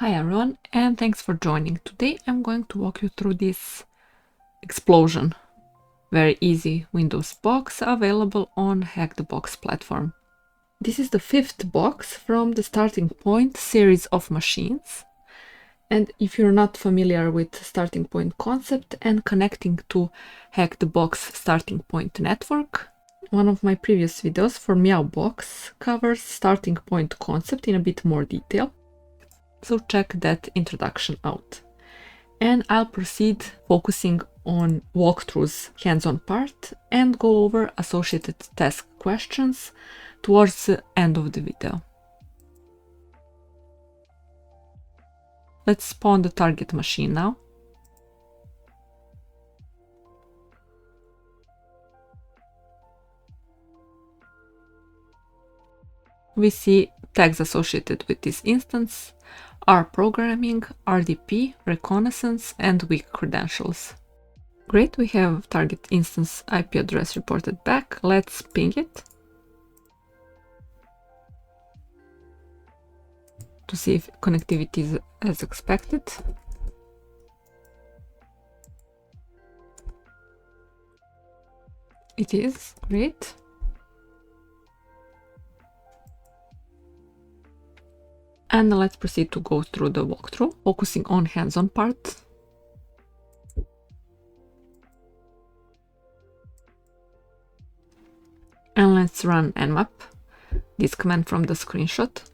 Hi everyone, and thanks for joining. Today I'm going to walk you through this explosion. Very easy Windows box available on Hack the Box platform. This is the fifth box from the Starting Point series of machines. And if you're not familiar with Starting Point concept and connecting to Hack the Box Starting Point network, one of my previous videos for Meowbox covers Starting Point concept in a bit more detail. So check that introduction out. And I'll proceed focusing on walkthroughs hands-on part and go over associated task questions towards the end of the video. Let's spawn the target machine now. We see tags associated with this instance are programming, RDP, reconnaissance, and weak credentials. Great, we have target instance IP address reported back. Let's ping it to see if connectivity is as expected. It is, great. And let's proceed to go through the walkthrough, focusing on hands-on part. And let's run nmap, this command from the screenshot.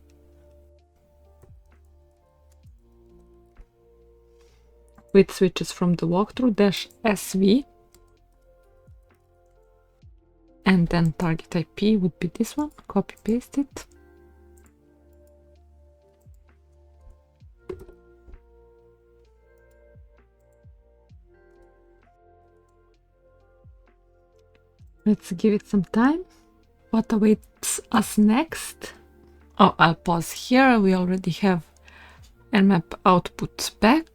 With switches from the walkthrough -sv. And then target IP would be this one, copy paste it. Let's give it some time. What awaits us next? Oh, I'll pause here. We already have nmap output back.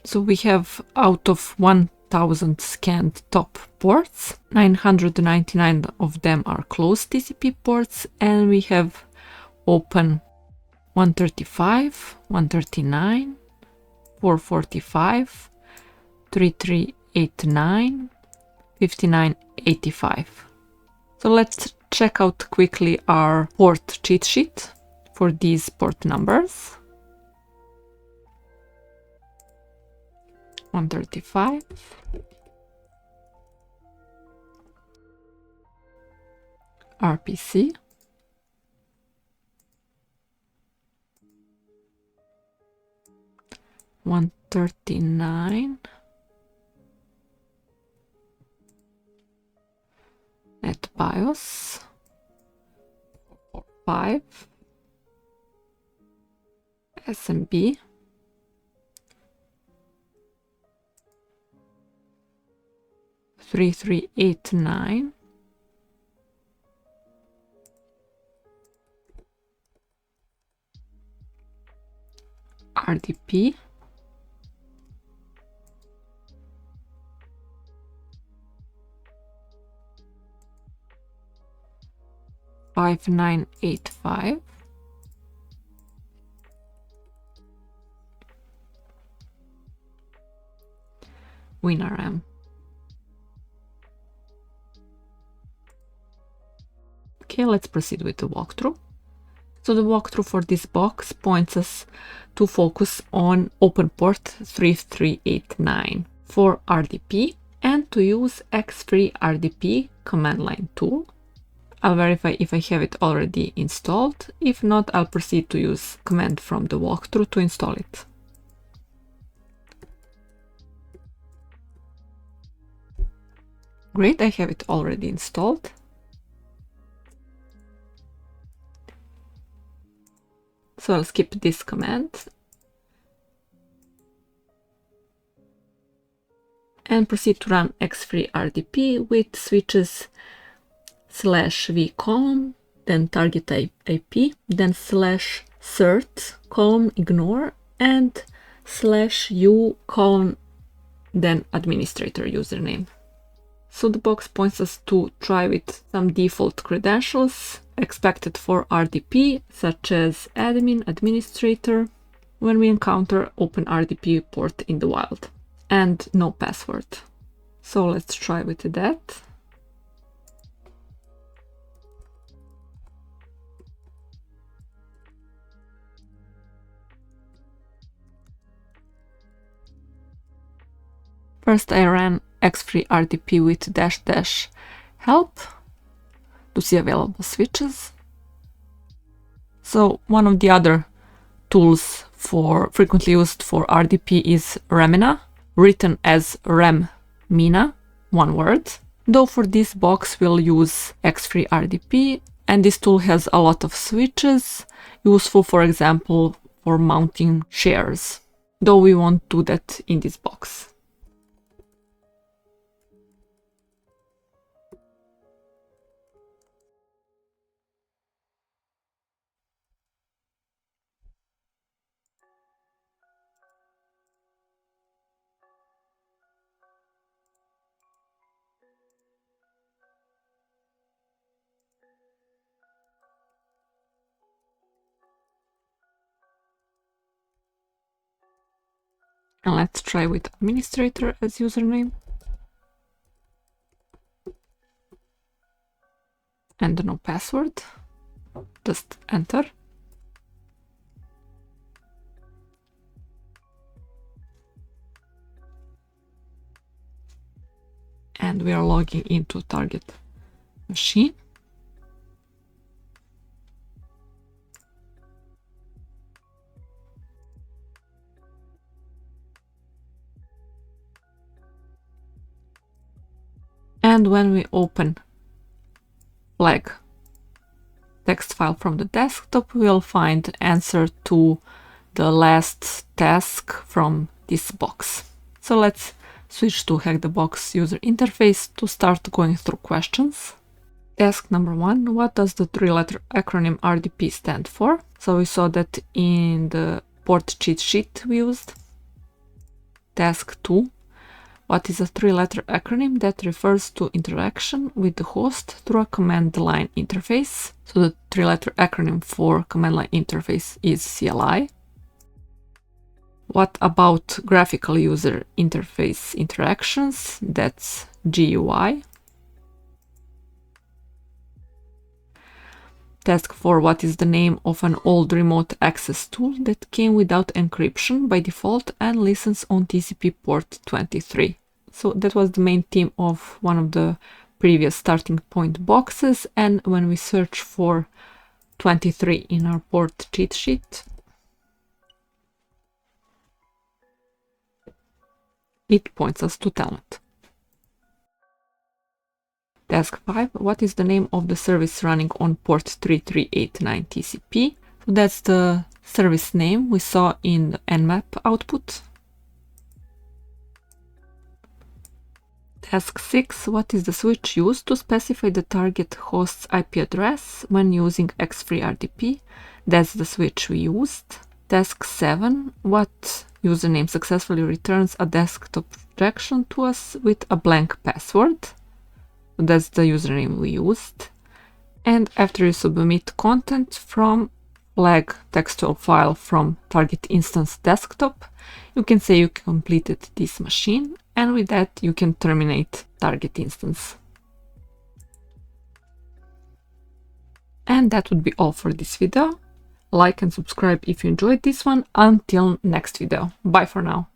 So we have out of 1000 scanned top ports, 999 of them are closed TCP ports, and we have open 135, 139, 445, 3389, 5985. So let's check out quickly our port cheat sheet for these port numbers. 135, RPC, 139, at BIOS, 5, SMB, 3389, RDP, 5985, WinRM. Okay, let's proceed with the walkthrough. So the walkthrough for this box points us to focus on open port 3389 for RDP and to use X3 RDP command line tool. I'll verify if I have it already installed. If not, I'll proceed to use command from the walkthrough to install it. Great, I have it already installed. So I'll skip this command and proceed to run X3 RDP with switches /v column, then target IP, then /cert column ignore, and /u column, then administrator username. So the box points us to try with some default credentials expected for RDP, such as admin, administrator, when we encounter open RDP port in the wild and no password. So let's try with that. First I ran x3rdp with -- help to see available switches. So one of the other tools frequently used for RDP is Remina, written as Rem-mina, one word. Though for this box we'll use x3rdp, and this tool has a lot of switches, useful for example for mounting shares, though we won't do that in this box. And let's try with administrator as username. And no password. Just enter. And we are logging into target machine. And when we open flag text file from the desktop, we'll find answer to the last task from this box. So let's switch to Hack the Box user interface to start going through questions. Task number 1, what does the 3-letter acronym RDP stand for? So we saw that in the port cheat sheet we used. Task 2, what is a 3-letter acronym that refers to interaction with the host through a command line interface? So the 3-letter acronym for command line interface is CLI. What about graphical user interface interactions? That's GUI. Task 4, what is the name of an old remote access tool that came without encryption by default and listens on TCP port 23? So that was the main theme of one of the previous starting point boxes, and when we search for 23 in our port cheat sheet, it points us to Telnet. Task 5, what is the name of the service running on port 3389 TCP? So that's the service name we saw in the Nmap output. Task 6, what is the switch used to specify the target host's IP address when using x3rdp? That's the switch we used. Task 7, what username successfully returns a desktop projection to us with a blank password? That's the username we used. And after you submit content from flag textual file from target instance desktop, you can say you completed this machine, and with that you can terminate target instance. And that would be all for this video. Like and subscribe if you enjoyed this one. Until next video. Bye for now.